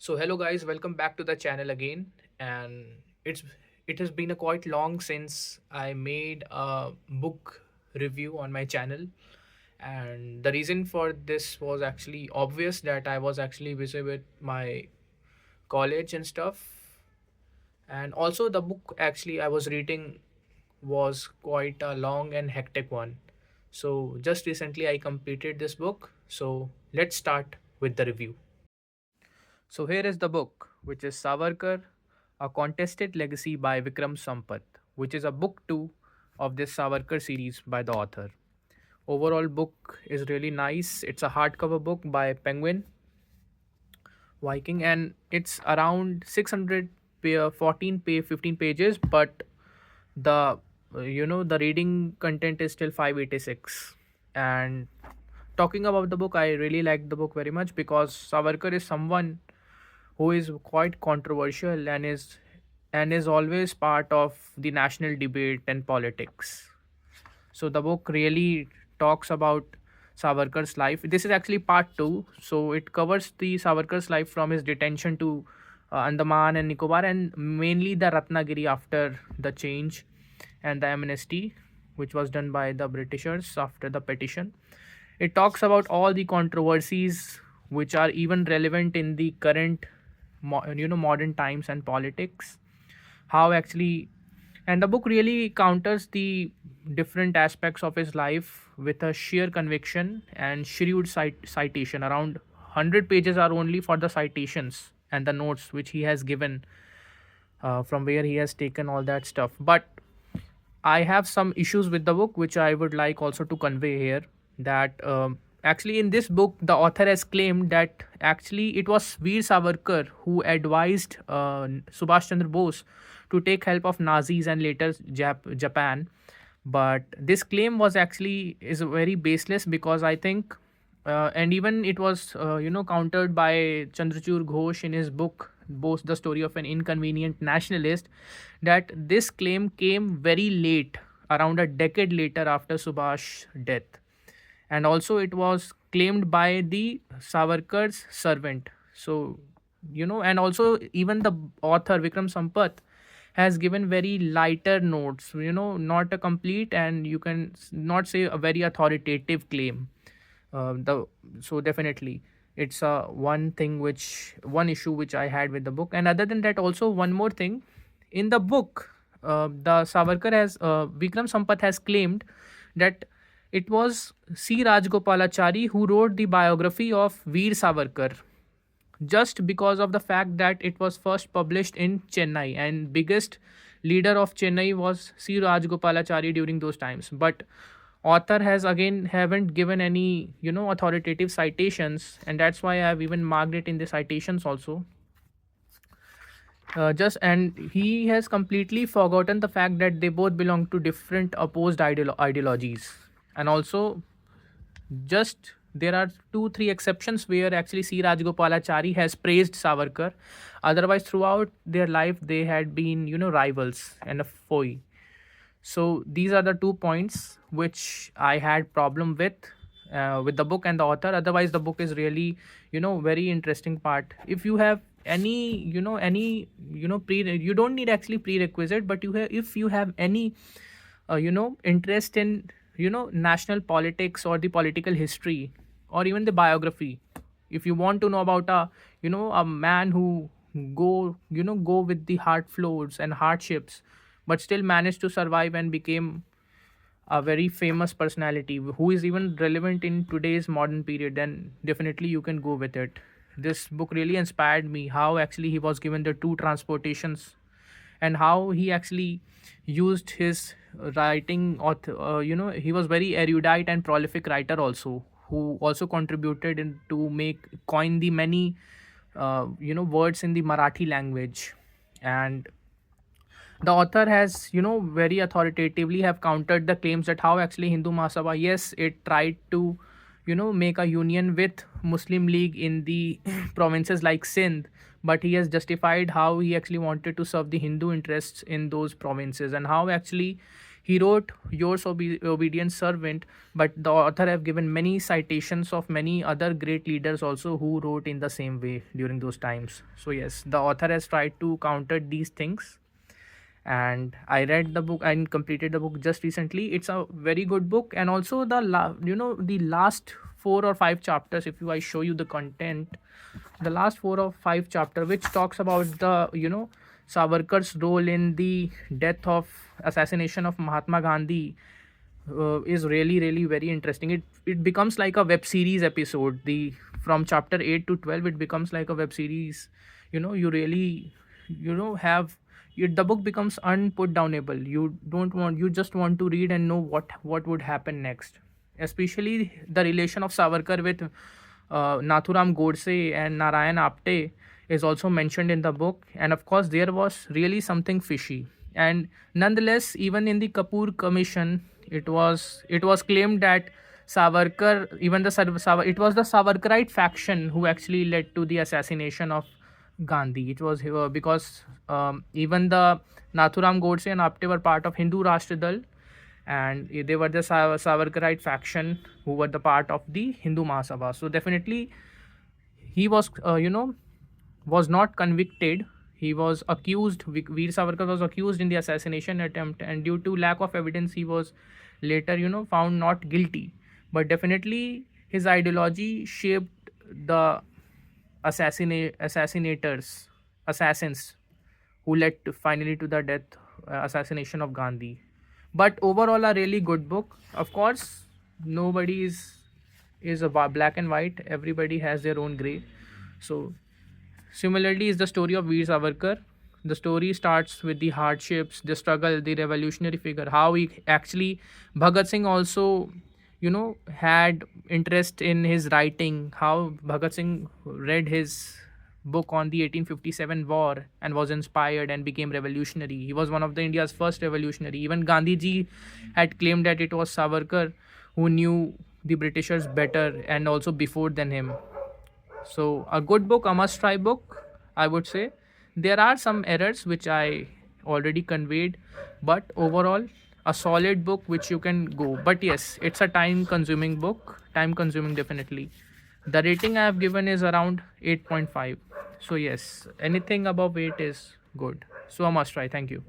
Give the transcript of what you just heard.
So hello guys, welcome back to the channel again. And it's it has been a quite long since I made a book review on my channel. And the reason for this was actually obvious that I was actually busy with my college and stuff. And also the book actually I was reading was quite a long and hectic one. So just recently I completed this book. So let's start with the review. So here is the book, which is Savarkar, A Contested Legacy by Vikram Sampath, which is a book 2 of this Savarkar series by the author. Overall book is really nice. It's a hardcover book by Penguin Viking, and it's around 600 14 15 pages, but the the reading content is still 586. And talking about the book, I really like the book very much because Savarkar is someone who is quite controversial and is always part of the national debate and politics. So the book really talks about Savarkar's life. This is actually part 2, so it covers the Savarkar's life from his detention to Andaman and Nicobar, and mainly the Ratnagiri after the change and the amnesty which was done by the Britishers after the petition. It talks about all the controversies which are even relevant in the current modern times and politics. How actually, and the book really counters the different aspects of his life with a sheer conviction and shrewd citation. Around 100 pages are only for the citations and the notes which he has given, from where he has taken all that stuff. But I have some issues with the book which I would like also to convey here. That actually, in this book, the author has claimed that actually it was Veer Savarkar who advised Subhash Chandra Bose to take help of Nazis and later Japan. But this claim was actually is very baseless, because I think, and even it was countered by Chandrachud Ghosh in his book both the story of an inconvenient nationalist, that this claim came very late, around a decade later after Subhash death. And also it was claimed by the Savarkar's servant. So and also even the author Vikram Sampath has given very lighter notes, not a complete, and you can not say a very authoritative claim. The So definitely it's one issue which I had with the book. And other than that, also one more thing, in the book, the Savarkar has Vikram Sampath has claimed that it was C. Rajgopalachari who wrote the biography of Veer Savarkar, just because of the fact that it was first published in Chennai, and biggest leader of Chennai was C. Rajgopalachari during those times. But author has again haven't given any authoritative citations, and that's why I've even marked it in the citations also. Just and he has completely forgotten the fact that they both belong to different opposed ideologies. And also, just there are two three exceptions where actually C. Rajgopalachari has praised Savarkar. Otherwise, throughout their life, they had been rivals and a foe. So these are the 2 points which I had problem with the book and the author. Otherwise, the book is really very interesting part. If you have any you don't need actually prerequisite, but if you have any interest in national politics or the political history or even the biography, if you want to know about a man who go with the hard floors and hardships, but still managed to survive and became a very famous personality who is even relevant in today's modern period, then definitely you can go with it. This book really inspired me, how actually he was given the two transportations, and how he actually used his writing he was very erudite and prolific writer also, who also contributed to make coin the many words in the Marathi language. And the author has very authoritatively have countered the claims that how actually Hindu Mahasabha, yes, it tried to make a union with Muslim League in the provinces like Sindh, but he has justified how he actually wanted to serve the Hindu interests in those provinces, and how actually He wrote Yours Obedient Servant, but the author have given many citations of many other great leaders also who wrote in the same way during those times. So yes, the author has tried to counter these things, and I read the book and completed the book just recently. It's a very good book, and also the last 4 or 5 chapters. If I show you the content, the last 4 or 5 chapter, which talks about the Savarkar's role in the death of assassination of Mahatma Gandhi, is really really very interesting. It becomes like a web series episode. The From chapter 8 to 12, it becomes like a web series. You really have the book becomes unput downable. You just want to read and know what would happen next, especially the relation of Savarkar with Nathuram Godse and Narayan Apte is also mentioned in the book. And of course, there was really something fishy. And nonetheless, even in the Kapoor Commission, it was claimed that Savarkar, even it was the Savarkarite faction who actually led to the assassination of Gandhi. It was because even the Nathuram Godse and Apte were part of Hindu Rashtra Dal, and they were the Savarkarite faction who were the part of the Hindu Mahasabha. So definitely he was not convicted. He was accused. Veer Savarkar was accused in the assassination attempt, and due to lack of evidence, he was later found not guilty. But definitely his ideology shaped the assassins who led finally to the death, assassination of Gandhi. But overall, a really good book. Of course, nobody is a black and white. Everybody has their own gray. So similarly is the story of Veer Savarkar. The story starts with the hardships, the struggle, the revolutionary figure, how he actually, Bhagat Singh also, had interest in his writing, how Bhagat Singh read his book on the 1857 war and was inspired and became revolutionary. He was one of the India's first revolutionary. Even Gandhi ji had claimed that it was Savarkar who knew the Britishers better and also before than him. So a good book, a must try book, I would say. There are some errors which I already conveyed, but overall a solid book which you can go. But yes, it's a time consuming book, time consuming definitely. The rating I have given is around 8.5. So yes, anything above 8 is good. So a must try. Thank you.